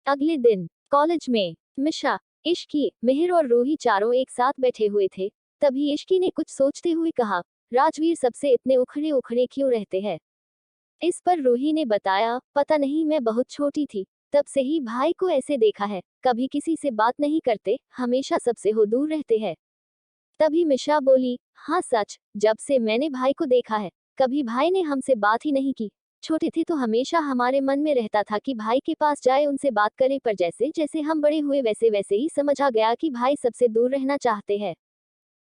अगले दिन कॉलेज में मिशा, इश्की, मिहिर और रूही चारों एक साथ बैठे हुए थे। तभी इश्की ने कुछ सोचते हुए कहा, राजवीर सबसे इतने उखड़े उखड़े क्यों रहते हैं? इस पर रूही ने बताया, पता नहीं, मैं बहुत छोटी थी तब से ही भाई को ऐसे देखा है, कभी किसी से बात नहीं करते, हमेशा सबसे हो दूर रहते हैं। तभी मिशा बोली, हाँ सच, जब से मैंने भाई को देखा है कभी भाई ने हमसे बात ही नहीं की। छोटे थे तो हमेशा हमारे मन में रहता था कि भाई के पास जाए, उनसे बात करें, पर जैसे जैसे हम बड़े हुए वैसे वैसे ही समझ आ गया कि भाई सबसे दूर रहना चाहते हैं।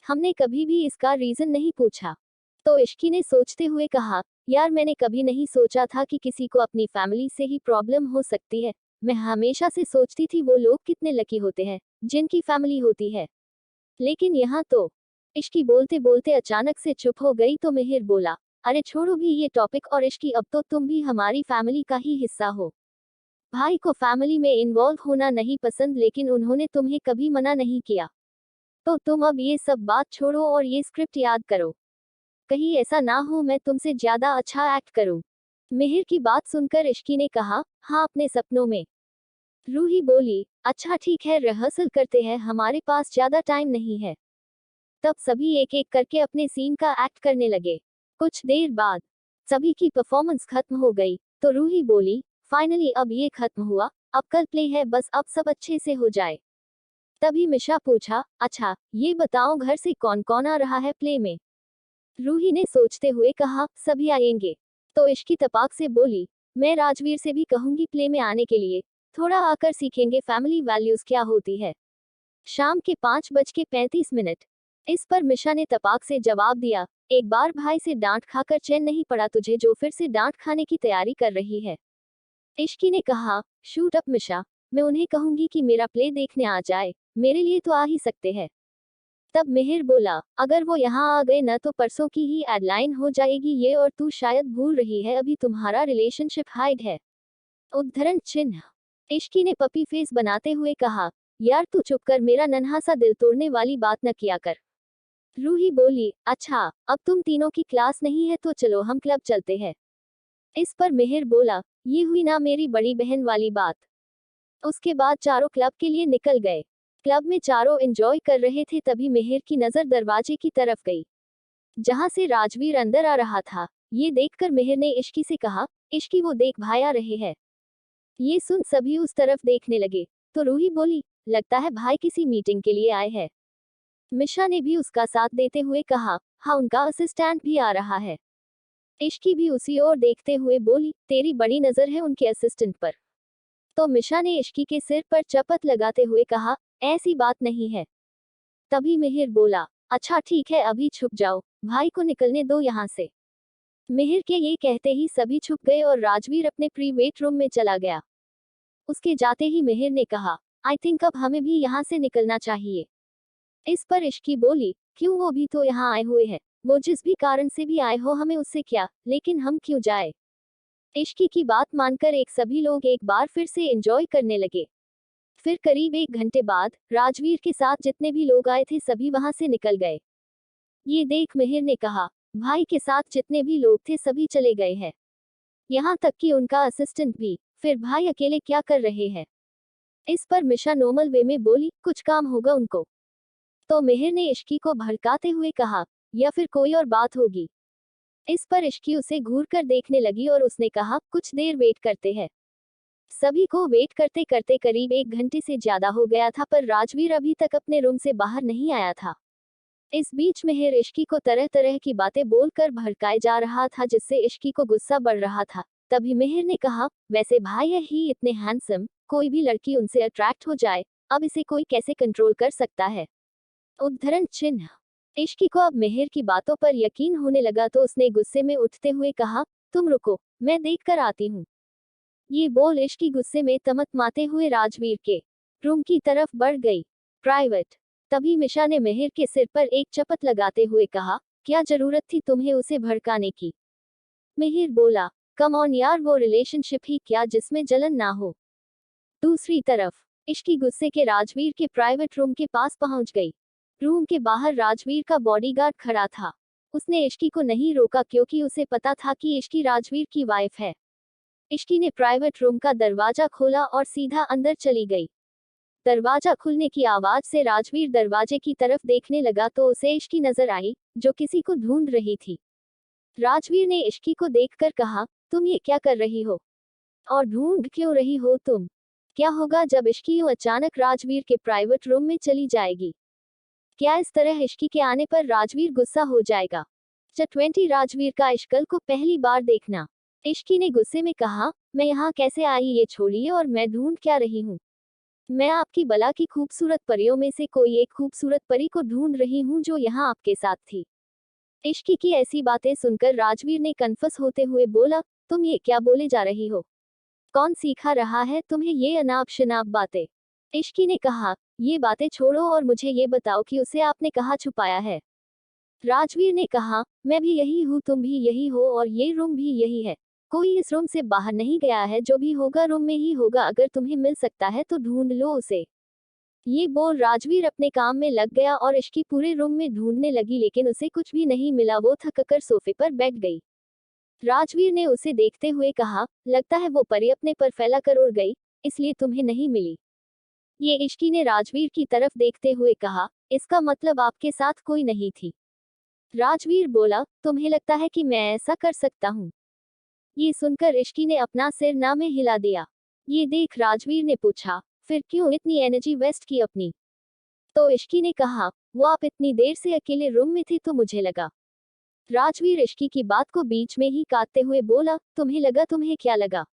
हमने कभी भी इसका रीजन नहीं पूछा। तो इश्की ने सोचते हुए कहा, यार मैंने कभी नहीं सोचा था कि किसी को अपनी फैमिली से ही प्रॉब्लम हो सकती है। मैं हमेशा से सोचती थी वो लोग कितने लकी होते हैं जिनकी फैमिली होती है, लेकिन यहाँ तो। इश्की बोलते बोलते अचानक से चुप हो गई तो मिहिर बोला, अरे छोड़ो भी ये टॉपिक, और इश्की अब तो तुम भी हमारी फैमिली का ही हिस्सा हो। भाई को फैमिली में इन्वॉल्व होना नहीं पसंद, लेकिन उन्होंने तुम्हें कभी मना नहीं किया। तो तुम अब ये सब बात छोड़ो और ये स्क्रिप्ट याद करो। कहीं ऐसा ना हो मैं तुमसे ज्यादा अच्छा एक्ट करूं। मिहिर की बात सुनकर इश्की ने कहा, हाँ अपने सपनों में। रूही बोली, अच्छा ठीक है, रिहर्सल करते हैं, हमारे पास ज्यादा टाइम नहीं है। तब सभी एक एक करके अपने सीन का एक्ट करने लगे। कुछ देर बाद सभी की परफॉर्मेंस खत्म हो गई तो रूही बोली, फाइनली अब ये खत्म हुआ, अब कल प्ले है, बस अब सब अच्छे से हो जाए। तभी मिशा पूछा, अच्छा ये बताओ घर से कौन कौन आ रहा है प्ले में? रूही ने सोचते हुए कहा, सभी आएंगे। तो इश्की तपाक से बोली, मैं राजवीर से भी कहूंगी प्ले में आने के लिए, थोड़ा आकर सीखेंगे फैमिली वैल्यूज क्या होती है। शाम के 5:35। इस पर मिशा ने तपाक से जवाब दिया, एक बार भाई से डांट खाकर चैन नहीं पड़ा तुझे जो फिर से डांट खाने की तैयारी कर रही है। इश्की ने कहा, शूट अप मिशा, मैं उन्हें कहूंगी कि मेरा प्ले देखने आ जाए, मेरे लिए तो आ ही सकते हैं। तब मिहिर बोला, अगर वो यहाँ आ गए न तो परसों की ही एडलाइन हो जाएगी ये, और तू शायद भूल रही है अभी तुम्हारा रिलेशनशिप हाइड है। उद्धरण चिन्ह। इश्की ने पपी फेस बनाते हुए कहा, यार तू चुप कर, मेरा नन्हा सा दिल तोड़ने वाली बात न किया कर। रूही बोली, अच्छा अब तुम तीनों की क्लास नहीं है तो चलो हम क्लब चलते हैं। इस पर मिहिर बोला, ये हुई ना मेरी बड़ी बहन वाली बात। उसके बाद चारों क्लब के लिए निकल गए। क्लब में चारों एंजॉय कर रहे थे तभी मिहिर की नजर दरवाजे की तरफ गई, जहां से राजवीर अंदर आ रहा था। ये देखकर मिहिर ने इश्की से कहा, इश्की वो देख भाई आ रहे हैं। ये सुन सभी उस तरफ देखने लगे तो रूही बोली, लगता है भाई किसी मीटिंग के लिए आए हैं। मिशा ने भी उसका साथ देते हुए कहा, हाँ उनका असिस्टेंट भी आ रहा है। इश्की भी उसी ओर देखते हुए बोली, तेरी बड़ी नजर है उनके असिस्टेंट पर। तो मिशा ने इश्की के सिर पर चपत लगाते हुए कहा, ऐसी बात नहीं है। तभी मिहिर बोला, अच्छा ठीक है अभी छुप जाओ, भाई को निकलने दो यहाँ से। मिहिर के ये कहते ही सभी छुप गए और राजवीर अपने प्री वेट रूम में चला गया। उसके जाते ही मिहिर ने कहा, आई थिंक अब हमें भी यहाँ से निकलना चाहिए। इस पर इश्की बोली, क्यों, वो भी तो यहाँ आए हुए हैं, वो जिस भी कारण से भी आए हो हमें उससे क्या, लेकिन हम क्यों जाए? इश्की की बात मानकर एक सभी लोग एक बार फिर से एंजॉय करने लगे। फिर करीब 1 घंटे बाद राजवीर के साथ जितने भी लोग आए थे सभी वहां से निकल गए। ये देख मिहिर ने कहा, भाई के साथ जितने भी लोग थे सभी चले गए हैं, यहाँ तक कि उनका असिस्टेंट भी, फिर भाई अकेले क्या कर रहे हैं? इस पर मिशा नॉर्मल वे में बोली, कुछ काम होगा उनको। तो मिहिर ने इश्की को भड़काते हुए कहा, या फिर कोई और बात होगी। इस पर इश्की उसे घूर कर देखने लगी और उसने कहा, कुछ देर वेट करते हैं। सभी को वेट करते करते करीब 1 घंटे से ज्यादा हो गया था पर राजवीर अभी तक अपने रूम से बाहर नहीं आया था। इस बीच मिहिर इश्की को तरह तरह की बातें बोलकर भड़काए जा रहा था जिससे इश्की को गुस्सा बढ़ रहा था। तभी मिहिर ने कहा, वैसे भाई है ही इतने हैंडसम, कोई भी लड़की उनसे अट्रैक्ट हो जाए, अब इसे कोई कैसे कंट्रोल कर सकता है? उद्धरण चिन्ह। इश्की को अब मिहिर की बातों पर यकीन होने लगा तो उसने गुस्से में उठते हुए कहा, तुम रुको, मैं देख कर आती हूँ। ये बोल इश्की गुस्से में तमतमाते हुए राजवीर के रूम की तरफ बढ़ गई। प्राइवेट। तभी मिशा ने मिहिर के सिर पर एक चपत लगाते हुए कहा, क्या जरूरत थी तुम्हें उसे भड़काने की? मिहिर बोला, कम ऑन यार, वो रिलेशनशिप ही क्या जिसमें जलन ना हो। दूसरी तरफ इश्की गुस्से के राजवीर के प्राइवेट रूम के पास पहुंच गई। रूम के बाहर राजवीर का बॉडीगार्ड खड़ा था। उसने इश्की को नहीं रोका क्योंकि उसे पता था कि इश्की राजवीर की वाइफ है। इश्की ने प्राइवेट रूम का दरवाजा खोला और सीधा अंदर चली गई। दरवाजा खुलने की आवाज से राजवीर दरवाजे की तरफ देखने लगा तो उसे इश्की नजर आई, जो किसी को ढूंढ रही थी। राजवीर ने इश्की को देखकर कहा, तुम ये क्या कर रही हो? और ढूंढ क्यों रही हो तुम? क्या होगा जब इश्की यूं अचानक राजवीर के प्राइवेट रूम में चली जाएगी? क्या इस तरह इश्की के आने पर राजवीर गुस्सा हो जाएगा? J20 राजवीर का इश्कल को पहली बार देखना। इश्की ने गुस्से में कहा, मैं यहाँ कैसे आई ये छोड़िए और मैं ढूंढ क्या रही हूँ? मैं आपकी बला की खूबसूरत परियों में से कोई एक खूबसूरत परी को ढूंढ रही हूँ जो यहाँ आपके साथ थी। इश्की की ऐसी बातें सुनकर राजवीर ने कन्फस होते हुए बोला, तुम ये क्या बोले जा रही हो? कौन सिखा रहा है तुम्हें ये अनाप शनाप बातें? इश्की ने कहा, ये बातें छोड़ो और मुझे ये बताओ कि उसे आपने कहाँ छुपाया है? राजवीर ने कहा, मैं भी यही हूँ, तुम भी यही हो और ये रूम भी यही है। कोई इस रूम से बाहर नहीं गया है, जो भी होगा रूम में ही होगा। अगर तुम्हें मिल सकता है तो ढूंढ लो उसे। ये बोल राजवीर अपने काम में लग गया और इश्की पूरे रूम में ढूंढने लगी, लेकिन उसे कुछ भी नहीं मिला। वो थककर सोफे पर बैठ गई। राजवीर ने उसे देखते हुए कहा, लगता है वो परी अपने पर फैलाकर उड़ गई, इसलिए तुम्हें नहीं मिली। ये इश्की ने राजवीर की तरफ देखते हुए कहा, इसका मतलब आपके साथ कोई नहीं थी? राजवीर बोला, तुम्हें लगता है कि मैं ऐसा कर सकता हूँ? ये सुनकर इश्की ने अपना सिर ना में हिला दिया। ये देख राजवीर ने पूछा, फिर क्यों इतनी एनर्जी वेस्ट की अपनी? तो इश्की ने कहा, वो आप इतनी देर से अकेले रूम में थे तो मुझे लगा। राजवीर इश्की की बात को बीच में ही काटते हुए बोला, तुम्हें लगा? तुम्हें क्या लगा?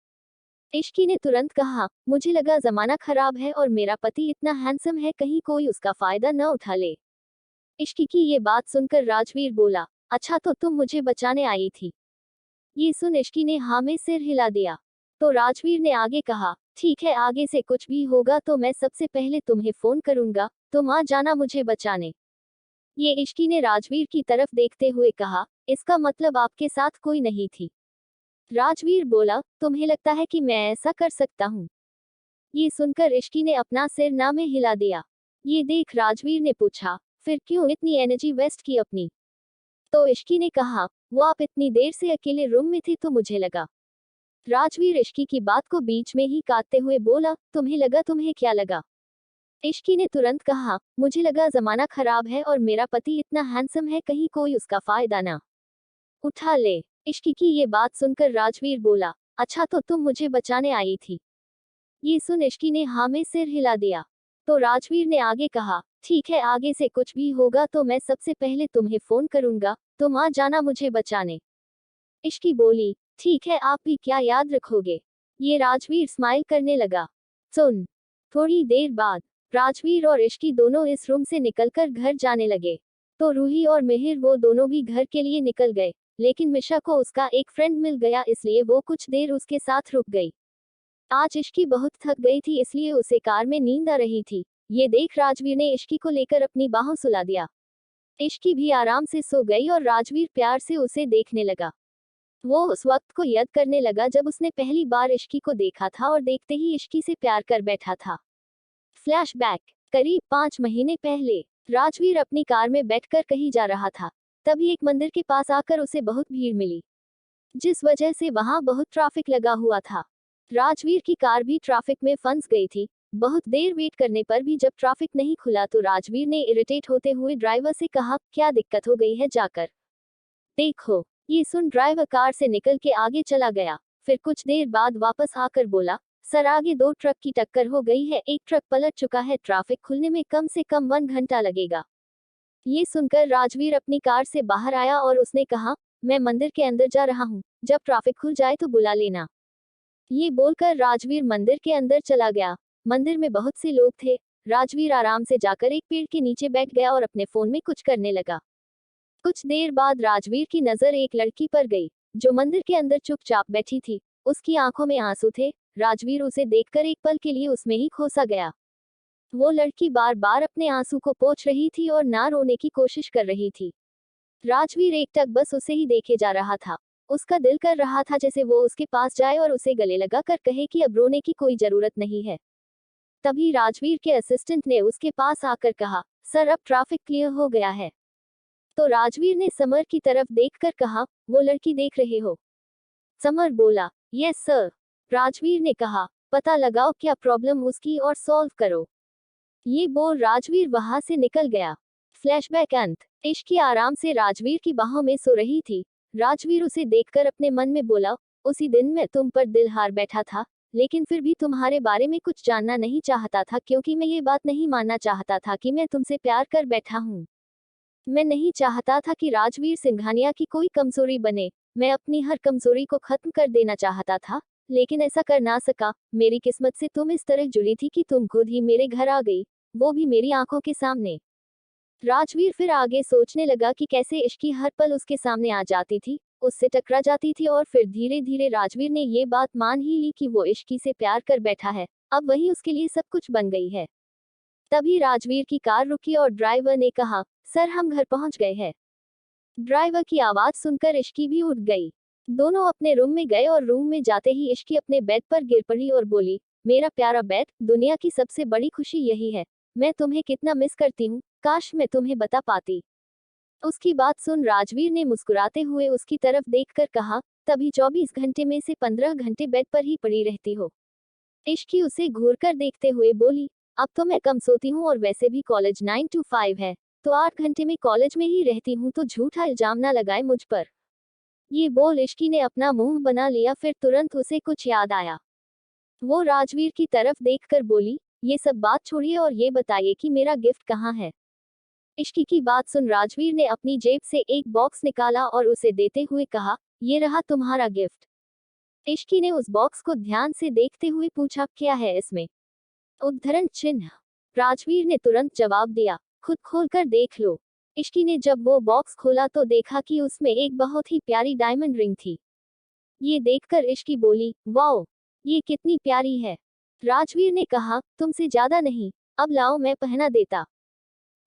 इश्की ने तुरंत कहा, मुझे लगा जमाना खराब है और मेरा पति इतना हैंडसम है, कहीं कोई उसका फायदा न उठा ले। इश्की की ये बात सुनकर राजवीर बोला, अच्छा तो तुम मुझे बचाने आई थी? ये सुन इश्की ने हाँ में सिर हिला दिया। तो राजवीर ने आगे कहा, ठीक है, आगे से कुछ भी होगा तो मैं सबसे पहले तुम्हें फोन करूंगा, तुम आ जाना मुझे बचाने। ये इश्की ने राजवीर की तरफ देखते हुए कहा, इसका मतलब आपके साथ कोई नहीं थी? राजवीर बोला, तुम्हें लगता है कि मैं ऐसा कर सकता हूँ? ये सुनकर इश्की ने अपना सिर ना में हिला दिया। ये देख राजवीर ने पूछा, फिर क्यों इतनी एनर्जी वेस्ट की अपनी? तो इश्की ने कहा, वो आप इतनी देर से अकेले रूम में थे तो मुझे लगा। राजवीर इश्की की बात को बीच में ही काटते हुए बोला, तुम्हें लगा? तुम्हें क्या लगा? इश्की ने तुरंत कहा, मुझे लगा जमाना खराब है और मेरा पति इतना हैंडसम है, कहीं कोई उसका फायदा ना उठा ले। इश्की की ये बात सुनकर राजवीर बोला, अच्छा तो तुम मुझे बचाने आई थी? ये सुन इश्की ने हाँ में सिर हिला दिया। तो राजवीर ने आगे कहा, ठीक है, आगे से कुछ भी होगा तो मैं सबसे पहले तुम्हें फोन करूंगा, तुम आ जाना मुझे बचाने। इश्की बोली, ठीक है, आप भी क्या याद रखोगे? ये राजवीर स्माइल करने लगा। सुन। थोड़ी देर बाद राजवीर और इश्की दोनों इस रूम से निकलकर घर जाने लगे। तो रूही और मिहिर वो दोनों भी घर के लिए निकल गए, लेकिन मिशा को उसका एक फ्रेंड मिल गया, इसलिए वो कुछ देर उसके साथ रुक गई। आज इश्की बहुत थक गई थी, इसलिए उसे कार में नींद आ रही थी। ये देख राजवीर ने इश्की को लेकर अपनी बाहों सुला दिया। इश्की भी आराम से सो गई और राजवीर प्यार से उसे देखने लगा। वो उस वक्त को याद करने लगा जब उसने पहली बार इश्की को देखा था और देखते ही इश्की से प्यार कर बैठा था। फ्लैशबैक। करीब 5 महीने पहले राजवीर अपनी कार में बैठकर कहीं जा रहा था। तभी एक मंदिर के पास आकर उसे बहुत भीड़ मिली, जिस वजह से वहां बहुत ट्रैफिक लगा हुआ था। राजवीर की कार भी ट्रैफिक में फंस गई थी। बहुत देर वेट करने पर भी जब ट्रैफिक नहीं खुला तो राजवीर ने इरिटेट होते हुए ड्राइवर से कहा, क्या दिक्कत हो गई है, जाकर देखो। ये सुन ड्राइवर कार से निकल के आगे चला गया। फिर कुछ देर बाद वापस आकर बोला, सर आगे 2 ट्रक की टक्कर हो गई है, एक ट्रक पलट चुका है, ट्रैफिक खुलने में कम से कम 1 घंटा लगेगा। ये सुनकर राजवीर अपनी कार से बाहर आया और उसने कहा, मैं मंदिर के अंदर जा रहा हूँ, जब ट्रैफिक खुल जाए तो बुला लेना। ये बोलकर राजवीर मंदिर के अंदर चला गया। मंदिर में बहुत से लोग थे। राजवीर आराम से जाकर एक पेड़ के नीचे बैठ गया और अपने फोन में कुछ करने लगा। कुछ देर बाद राजवीर की नजर एक लड़की पर गई, जो मंदिर के अंदर चुपचाप बैठी थी। उसकी आंखों में आंसू थे। राजवीर उसे देखकर एक पल के लिए उसमें ही खोसा गया। वो लड़की बार बार अपने आंसू को पोंछ रही थी और ना रोने की कोशिश कर रही थी। राजवीर एकटक बस उसे ही देखे जा रहा था। उसका दिल कर रहा था जैसे वो उसके पास जाए और उसे गले लगा कर कहे कि अब रोने की कोई जरूरत नहीं है। तभी राजवीर के असिस्टेंट ने उसके पास आकर कहा, सर अब ट्रैफिक क्लियर हो गया है। तो राजवीर ने समर की तरफ देखकर कहा, वो लड़की देख रहे हो? समर बोला, यस सर। राजवीर ने कहा, पता लगाओ क्या प्रॉब्लम उसकी और सॉल्व करो। ये बोल राजवीर वहां से निकल गया। फ्लैशबैक अंत। इश्की आराम से राजवीर की बाहों में सो रही थी। राजवीर उसे देखकर अपने मन में बोला, उसी दिन मैं तुम पर दिल हार बैठा था, लेकिन फिर भी तुम्हारे बारे में कुछ जानना नहीं चाहता था क्योंकि मैं ये बात नहीं मानना चाहता था कि मैं तुमसे प्यार कर बैठा हूँ। मैं नहीं चाहता था कि राजवीर सिंघानिया की कोई कमजोरी बने। मैं अपनी हर कमजोरी को खत्म कर देना चाहता था, लेकिन ऐसा कर ना सका। मेरी किस्मत से तुम इस तरह जुड़ी थी कि तुम खुद ही मेरे घर आ गई, वो भी मेरी आंखों के सामने। राजवीर फिर आगे सोचने लगा कि कैसे इश्की हर पल उसके सामने आ जाती थी, उससे टकरा जाती थी और फिर धीरे धीरे राजवीर ने ये बात मान ही ली कि वो इश्की से प्यार कर बैठा है। अब वही उसके लिए सब कुछ बन गई है। तभी राजवीर की कार रुकी और ड्राइवर ने कहा, सर हम घर पहुंच गए हैं। ड्राइवर की आवाज सुनकर इश्की भी उठ गई। दोनों अपने रूम में गए और रूम में जाते ही इश्की अपने बेड पर गिर पड़ी और बोली, मेरा प्यारा बेड, दुनिया की सबसे बड़ी खुशी यही है। मैं तुम्हें कितना मिस करती हूँ, काश मैं तुम्हें बता पाती। उसकी बात सुन राजवीर ने मुस्कुराते हुए उसकी तरफ देखकर कहा, तभी 24 घंटे में से 15 घंटे बेड पर ही पड़ी रहती हो। इश्की उसे घूरकर देखते हुए बोली, अब तो मैं कम सोती हूँ और वैसे भी कॉलेज 9 to 5 है, तो 8 घंटे में कॉलेज में ही रहती हूँ, तो झूठा इल्जाम ना लगाए मुझ पर। ये बोल इश्की ने अपना मुंह बना लिया। फिर तुरंत उसे कुछ याद आया। वो राजवीर की तरफ देखकर बोली, ये सब बात छोड़िए और ये बताइए कि मेरा गिफ्ट कहाँ है। इश्की की बात सुन राजवीर ने अपनी जेब से एक बॉक्स निकाला और उसे देते हुए कहा, ये रहा तुम्हारा गिफ्ट। इश्की ने उस बॉक्स को ध्यान से देखते हुए पूछा, क्या है इसमें? उद्धरण चिन्ह। राजवीर ने तुरंत जवाब दिया, खुद खोलकर देख लो। इश्की ने जब वो बॉक्स खोला तो देखा कि उसमें एक बहुत ही प्यारी डायमंड रिंग थी। ये देखकर इश्की बोली, वाओ, ये कितनी प्यारी है। राजवीर ने कहा, तुमसे ज्यादा नहीं, अब लाओ मैं पहना देता।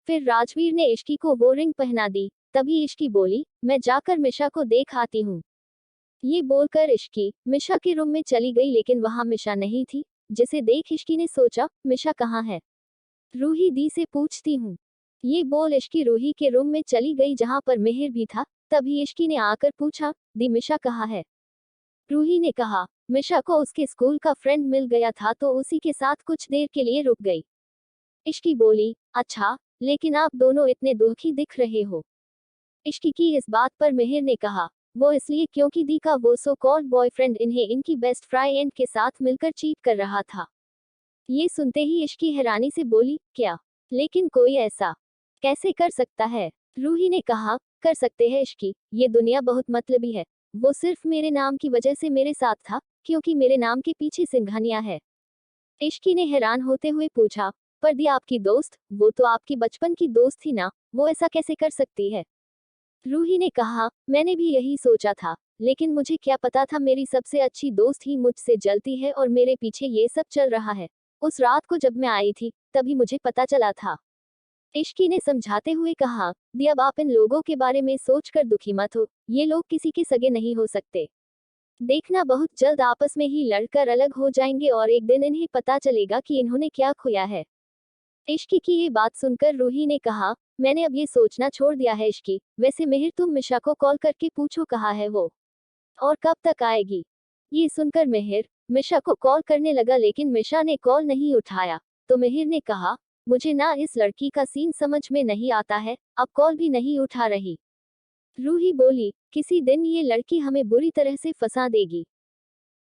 फिर राजवीर ने इश्की को वो रिंग पहना दी। तभी इश्की बोली, मैं जाकर मिशा को देख आती हूँ। ये बोलकर इश्की मिशा के रूम में चली गई, लेकिन वहां मिशा नहीं थी। जिसे देख इश्की ने सोचा, मिशा कहाँ है? रूही दी से पूछती हूँ। ये बोल इश्की रूही के रूम में चली गई जहां पर मिहिर भी था। तभी इश्की ने आकर पूछा, दी मिशा कहाँ है? रूही ने कहा, मिशा को उसके स्कूल का फ्रेंड मिल गया था तो उसी के साथ कुछ देर के लिए रुक गई। इश्की बोली, अच्छा, लेकिन आप दोनों इतने दुखी दिख रहे हो। इश्की की इस बात पर मिहिर ने कहा, वो इसलिए क्योंकि दी का वो सो कॉल्ड बॉयफ्रेंड इन्हें इनकी बेस्ट फ्रेंड के साथ मिलकर चीट कर रहा था। ये सुनते ही इश्की हैरानी से बोली, क्या? लेकिन कोई ऐसा कैसे कर सकता है? रूही ने कहा, कर सकते हैं इश्की, ये दुनिया बहुत मतलबी है। वो सिर्फ मेरे नाम की वजह से मेरे साथ था, क्योंकि मेरे नाम के पीछे सिंघानिया है। इश्की ने हैरान होते हुए पूछा, पर दी आपकी दोस्त, वो तो आपकी बचपन की दोस्त थी ना, वो ऐसा कैसे कर सकती है? रूही ने कहा, मैंने भी यही सोचा था, लेकिन मुझे क्या पता था मेरी सबसे अच्छी दोस्त ही मुझसे जलती है और मेरे पीछे ये सब चल रहा है। उस रात को जब मैं आई थी, तभी मुझे पता चला था। इश्की ने समझाते हुए कहा, दी अब आप इन लोगों के बारे में सोचकर दुखी मत हो, ये लोग किसी के सगे नहीं हो सकते। देखना बहुत जल्द आपस में ही लड़कर अलग हो जाएंगे और एक दिन इन्हें पता चलेगा कि इन्होंने क्या खोया है। इश्की की ये बात सुनकर रूही ने कहा, मैंने अब ये सोचना छोड़ दिया है इश्की, वैसे मिहिर तुम मिशा को कॉल करके पूछो कहाँ है वो, और कब तक आएगी। ये सुनकर मिहिर मिशा को कॉल करने लगा, लेकिन मिशा ने कॉल नहीं उठाया। तो मिहिर ने कहा, मुझे ना इस लड़की का सीन समझ में नहीं आता है, अब कॉल भी नहीं उठा रही। रूही बोली, किसी दिन ये लड़की हमें बुरी तरह से फंसा देगी।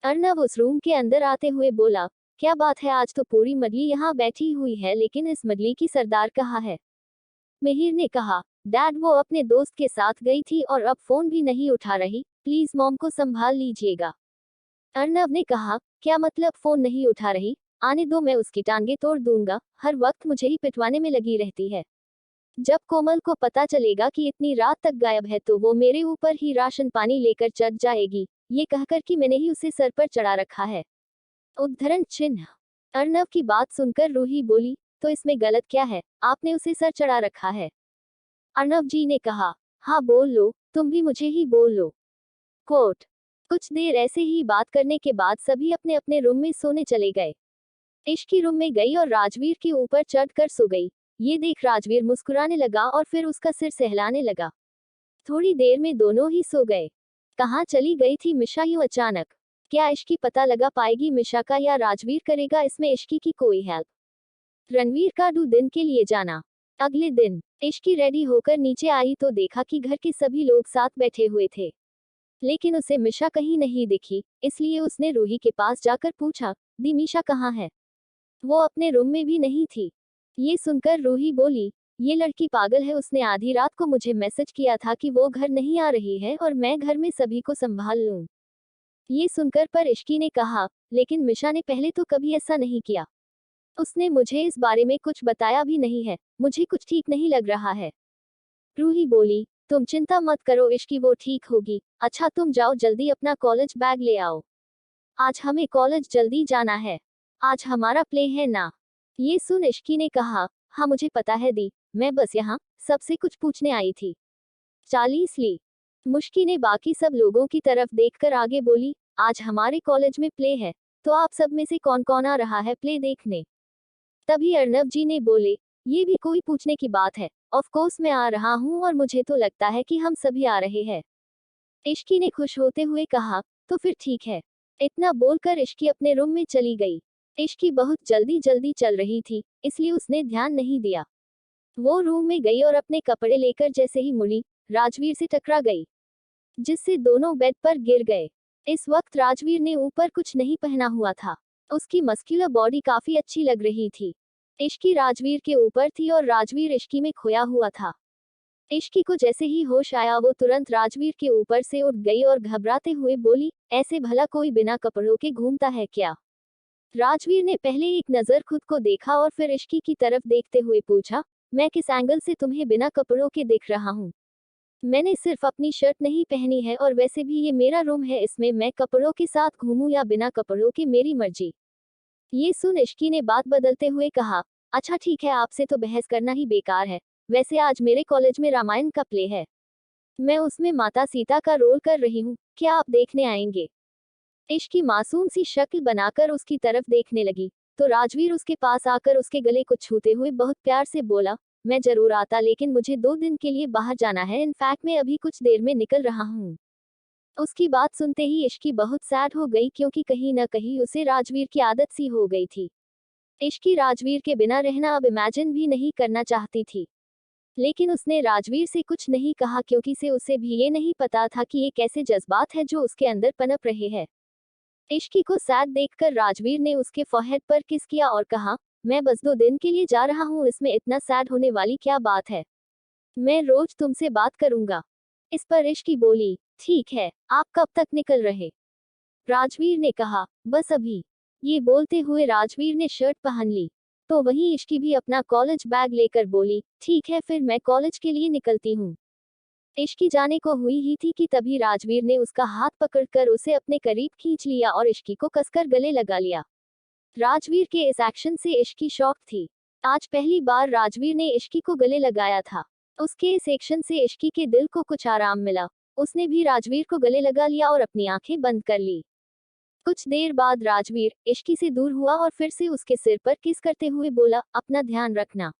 अर्नव उस रूम के अंदर आते हुए बोला, क्या बात है, आज तो पूरी मडली यहाँ बैठी हुई है, लेकिन इस मडली की सरदार कहाँ है? मिहिर ने कहा, डैड वो अपने दोस्त के साथ गई थी और अब फोन भी नहीं उठा रही, प्लीज मॉम को संभाल लीजिएगा। अर्नव ने कहा, क्या मतलब फोन नहीं उठा रही? आने दो, मैं उसकी टांगे तोड़ दूंगा, हर वक्त मुझे ही पिटवाने में लगी रहती है। जब कोमल को पता चलेगा कि इतनी रात तक गायब है तो वो मेरे ऊपर ही राशन पानी लेकर चढ़ जाएगी, ये कहकर कि मैंने ही उसे सर पर चढ़ा रखा है। उद्धरण चिन्ह। अर्नव की बात सुनकर रूही बोली, तो इसमें गलत क्या है, आपने उसे सर चढ़ा रखा है? अर्नव जी ने कहा, हाँ बोल लो, तुम भी मुझे ही बोल लो। कोट। कुछ देर ऐसे ही बात करने के बाद सभी अपने अपने रूम में सोने चले गए। इश्की रूम में गई और राजवीर के ऊपर चढ़कर सो गई। ये देख राजवीर मुस्कुराने लगा और फिर उसका सिर सहलाने लगा। थोड़ी देर में दोनों ही सो गए। कहाँ चली गई थी मिशा यूं अचानक? क्या इश्की पता लगा पाएगी मिशा का या राजवीर करेगा इसमें इश्की की कोई हेल्प? रणवीर का दिन के लिए जाना। अगले दिन इश्की रेडी होकर नीचे आई तो देखा कि घर के सभी लोग साथ बैठे हुए थे, लेकिन उसे मिशा कहीं नहीं दिखी। इसलिए उसने रूही के पास जाकर पूछा, दी मिशा कहाँ है? वो अपने रूम में भी नहीं थी। ये सुनकर रूही बोली, ये लड़की पागल है, उसने आधी रात को मुझे मैसेज किया था कि वो घर नहीं आ रही है और मैं घर में सभी को संभाल लूं। ये सुनकर पर इश्की ने कहा, लेकिन मिशा ने पहले तो कभी ऐसा नहीं किया। उसने मुझे इस बारे में कुछ बताया भी नहीं है, मुझे कुछ ठीक नहीं लग रहा है। रूही बोली, तुम चिंता मत करो इश्की, वो ठीक होगी। अच्छा तुम जाओ जल्दी अपना कॉलेज बैग ले आओ, आज हमें कॉलेज जल्दी जाना है, आज हमारा प्ले है ना। ये सुन इश्की ने कहा, हाँ मुझे पता है दी, मैं बस यहाँ सबसे कुछ पूछने आई थी। 40 ली। मुश्की ने बाकी सब लोगों की तरफ देखकर आगे बोली, आज हमारे कॉलेज में प्ले है, तो आप सब में से कौन कौन आ रहा है प्ले देखने? तभी अर्नव जी ने बोले, ये भी कोई पूछने की बात है, ऑफ कोर्स मैं आ रहा हूँ और मुझे तो लगता है कि हम सभी आ रहे हैं। इश्की ने खुश होते हुए कहा, तो फिर ठीक है। इतना बोलकर इश्की अपने रूम में चली गई। इश्की बहुत जल्दी जल्दी चल रही थी, इसलिए उसने ध्यान नहीं दिया। वो रूम में गई और अपने कपड़े लेकर जैसे ही मुड़ी, राजवीर से टकरा गई, जिससे दोनों बेड पर गिर गए। इस वक्त राजवीर ने ऊपर कुछ नहीं पहना हुआ था। उसकी मस्कुलर बॉडी काफी अच्छी लग रही थी। इश्की राजवीर के ऊपर थी और राजवीर इश्की में खोया हुआ था। इश्की को जैसे ही होश आया वो तुरंत राजवीर के ऊपर से उठ गई और घबराते हुए बोली, ऐसे भला कोई बिना कपड़ों के घूमता है क्या? राजवीर ने पहले एक नजर खुद को देखा और फिर इश्की की तरफ देखते हुए पूछा, मैं किस एंगल से तुम्हें बिना कपड़ों के दिख रहा हूँ? मैंने सिर्फ अपनी शर्ट नहीं पहनी है और वैसे भी ये मेरा रूम है, इसमें मैं कपड़ों के साथ घूमूं या बिना कपड़ों के मेरी मर्जी। ये सुन इश्की ने बात बदलते हुए कहा, अच्छा ठीक है, आपसे तो बहस करना ही बेकार है। वैसे आज मेरे कॉलेज में रामायण का प्ले है, मैं उसमें माता सीता का रोल कर रही हूँ, क्या आप देखने आएंगे? इश्की मासूम सी शक्ल बनाकर उसकी तरफ देखने लगी, तो राजवीर उसके पास आकर उसके गले को छूते हुए बहुत प्यार से बोला, मैं जरूर आता, लेकिन मुझे 2 दिन के लिए बाहर जाना है, इनफैक्ट मैं अभी कुछ देर में निकल रहा हूँ। उसकी बात सुनते ही इश्की बहुत सैड हो गई, क्योंकि कहीं न कहीं उसे राजवीर की आदत सी हो गई थी। इश्की राजवीर के बिना रहना अब इमेजिन भी नहीं करना चाहती थी, लेकिन उसने राजवीर से कुछ नहीं कहा, क्योंकि से उसे भी ये नहीं पता था कि ये कैसे जज्बात है जो उसके अंदर पनप रहे हैं। इश्की को सैड देखकर राजवीर ने उसके फोरहेड पर किस किया और कहा, मैं बस 2 दिन के लिए जा रहा हूँ, इसमें इतना सैड होने वाली क्या बात है? मैं रोज तुमसे बात करूंगा। इस पर इश्की बोली, ठीक है, आप कब तक निकल रहे? राजवीर ने कहा, बस अभी। ये बोलते हुए राजवीर ने शर्ट पहन ली, तो वहीं इश्की भी अपना कॉलेज बैग लेकर बोली, ठीक है फिर मैं कॉलेज के लिए निकलती हूँ। इश्की जाने को हुई ही थी कि तभी राजवीर ने उसका हाथ पकड़कर उसे अपने करीब खींच लिया और इश्की को कसकर गले लगा लिया। राजवीर के इस एक्शन से इश्की शॉक थी। आज पहली बार राजवीर ने इश्की को गले लगाया था। उसके इस एक्शन से इश्की के दिल को कुछ आराम मिला। उसने भी राजवीर को गले लगा लिया और अपनी आंखें बंद कर ली। कुछ देर बाद राजवीर इश्की से दूर हुआ और फिर से उसके सिर पर किस करते हुए बोला, अपना ध्यान रखना।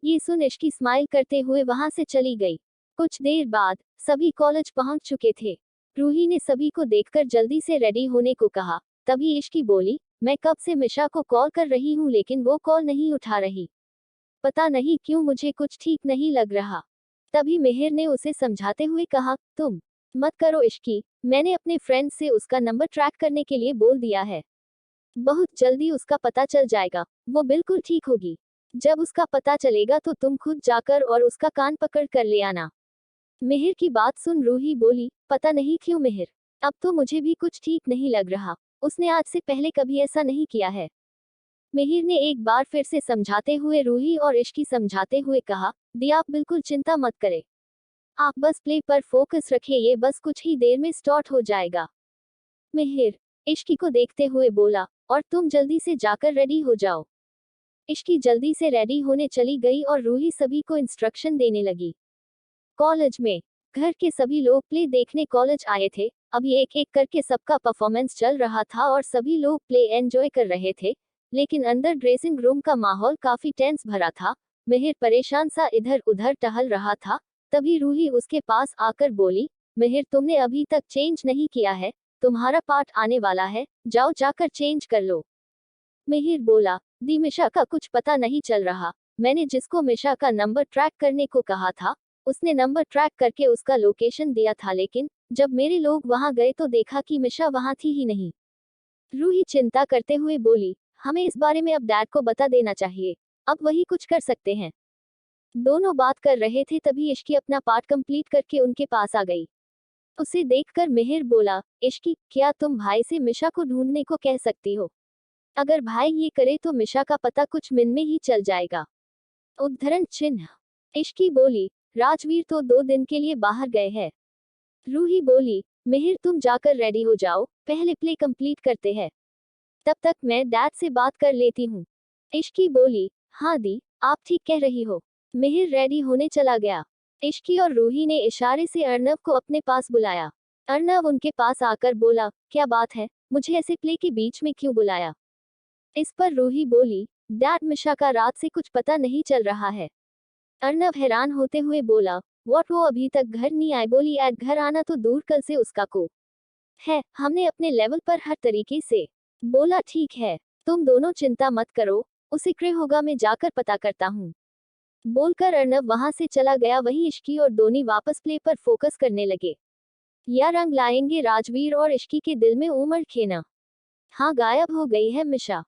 ये सुन इश्की स्माइल करते हुए वहां से चली गई। कुछ देर बाद सभी कॉलेज पहुंच चुके थे। रूही ने सभी को देखकर जल्दी से रेडी होने को कहा। तभी इश्की बोली, मैं कब से मिशा को कॉल कर रही हूँ लेकिन वो कॉल नहीं उठा रही, पता नहीं क्यों मुझे कुछ ठीक नहीं लग रहा। तभी मिहिर ने उसे समझाते हुए कहा, तुम मत करो इश्की, मैंने अपने फ्रेंड से उसका नंबर ट्रैक करने के लिए बोल दिया है, बहुत जल्दी उसका पता चल जाएगा, वो बिल्कुल ठीक होगी। जब उसका पता चलेगा तो तुम खुद जाकर और उसका कान पकड़ कर ले आना। मिहिर की बात सुन रूही बोली, पता नहीं क्यों मिहिर, अब तो मुझे भी कुछ ठीक नहीं लग रहा, उसने आज से पहले कभी ऐसा नहीं किया है। मिहिर ने एक बार फिर से समझाते हुए रूही और इश्की समझाते हुए कहा, दी आप बिल्कुल चिंता मत करें, आप बस प्ले पर फोकस रखिए, ये बस कुछ ही देर में स्टार्ट हो जाएगा। मिहिर इश्की को देखते हुए बोला, और तुम जल्दी से जाकर रेडी हो जाओ। इश्की जल्दी से रेडी होने चली गई और रूही सभी को इंस्ट्रक्शन देने लगी। कॉलेज में घर के सभी लोग प्ले देखने कॉलेज आए थे। अभी एक एक करके सबका परफॉर्मेंस चल रहा था और सभी लोग प्ले एंजॉय कर रहे थे, लेकिन अंदर ड्रेसिंग रूम का माहौल काफी टेंस भरा था। मिहिर परेशान सा इधर उधर टहल रहा था। तभी रूही उसके पास आकर बोली, मिहिर तुमने अभी तक चेंज नहीं किया है, तुम्हारा पार्ट आने वाला है, जाओ जाकर चेंज कर लो। मिहिर बोला, दी मिशा का कुछ पता नहीं चल रहा। मैंने जिसको मिशा का नंबर ट्रैक करने को कहा था, उसने नंबर ट्रैक करके उसका लोकेशन दिया था, लेकिन जब मेरे लोग वहां गए तो देखा कि मिशा वहां थी ही नहीं। रूही चिंता करते हुए बोली, हमें इस बारे में अब डैड को बता देना चाहिए, अब वही कुछ कर सकते हैं। दोनों बात कर रहे थे तभी इश्की अपना पार्ट कंप्लीट करके उनके पास आ गई। उसे देखकर मिहिर बोला, इश्की, क्या तुम भाई से मिशा को ढूंढने को कह सकती हो? अगर भाई ये करे तो मिशा का पता कुछ मिनट में ही चल जाएगा। उद्धरण चिन्ह। इश्की बोली, राजवीर तो 2 दिन के लिए बाहर गए हैं। रूही बोली, मिहिर तुम जाकर रेडी हो जाओ, पहले प्ले कंप्लीट करते हैं, तब तक मैं डैड से बात कर लेती हूँ। इश्की बोली, हाँ दी, आप ठीक कह रही हो। मिहिर रेडी होने चला गया। इश्की और रूही ने इशारे से अर्नव को अपने पास बुलाया। अर्नव उनके पास आकर बोला, क्या बात है, मुझे ऐसे प्ले के बीच में क्यों बुलाया? इस पर रूही बोली, डैड मिशा का रात से कुछ पता नहीं चल रहा है। अर्नव हैरान होते हुए बोला, व्हाट, वो अभी तक घर नहीं आए? बोली, ऐड घर आना तो दूर, कल से उसका को है, हमने अपने लेवल पर हर तरीके से। बोला, ठीक है, तुम दोनों चिंता मत करो, उसे क्रय होगा, मैं जाकर पता करता हूँ। बोलकर अर्नव वहां से चला गया। वहीं इश्की और दोनी वापस प्ले पर फोकस करने लगे। या रंग लाएंगे राजवीर और इश्की के दिल में उमड़ खेना। हाँ, गायब हो गई है मिशा।